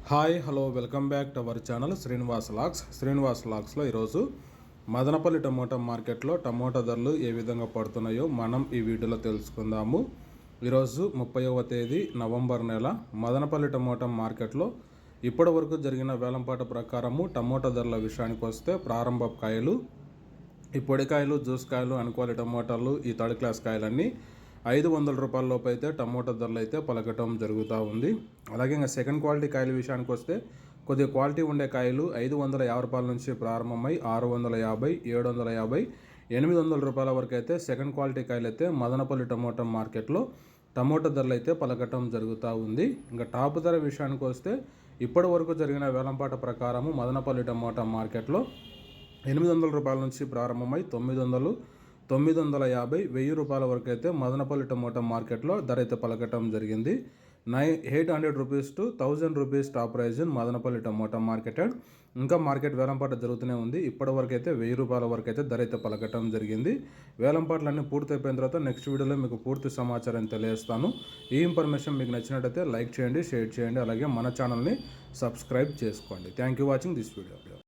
Hi hello welcome back to our channel Srinivas లాగ్స్లో ఈరోజు Madanapalle tomato మార్కెట్లో టమోటా ధరలు ఏ విధంగా పడుతున్నాయో మనం ఈ వీడియోలో తెలుసుకుందాము. ఈరోజు 30వ తేదీ నవంబర్ నెల మదనపల్లి టమోటా మార్కెట్లో ఇప్పటి వరకు జరిగిన వేలంపాట ప్రకారము టమోటా ధరల విషయానికి వస్తే ప్రారంభ కాయలు, ఈ పొడికాయలు, జ్యూస్ కాయలు, అనుకోవాలి టమోటాలు, ఈ థర్డ్ క్లాస్ కాయలన్నీ 500 రూపాయల లోపు అయితే టమోటా ధరలు అయితే పలకటం జరుగుతూ ఉంది. అలాగే ఇంకా సెకండ్ క్వాలిటీ కాయల విషయానికి వస్తే కొద్దిగా క్వాలిటీ ఉండే కాయలు 550 రూపాయల నుంచి ప్రారంభమై 650, 750, 800 రూపాయల వరకు అయితే సెకండ్ క్వాలిటీ కాయలు అయితే మదనపల్లి టమోటా మార్కెట్లో టమోటా ధరలు అయితే పలకటం జరుగుతూ ఉంది. ఇంకా టాప్ ధర విషయానికి వస్తే ఇప్పటి వరకు జరిగిన వేలంపాట ప్రకారము మదనపల్లి టమోటా మార్కెట్లో 800 రూపాయల నుంచి ప్రారంభమై 900, 950, 1000 రూపాయల వరకు అయితే మదనపల్లి టమోటా మార్కెట్లో ధర అయితే పలకటం జరిగింది. 800 rupees to 1000 rupees top price in Madanapalle tomato marketed. ఇంకా మార్కెట్ వేలంపాట జరుగుతూనే ఉంది. ఇప్పటి వరకు అయితే 1000 రూపాయల వరకు అయితే ధర అయితే పలకటం జరిగింది. వేలంపాట్లన్నీ పూర్తి అయిపోయిన తర్వాత నెక్స్ట్ వీడియోలో మీకు పూర్తి సమాచారం తెలియజేస్తాను. ఈ ఇన్ఫర్మేషన్ మీకు నచ్చినట్టయితే లైక్ చేయండి, షేర్ చేయండి, అలాగే మన ఛానల్ని సబ్స్క్రైబ్ చేసుకోండి. Thank you watching this video.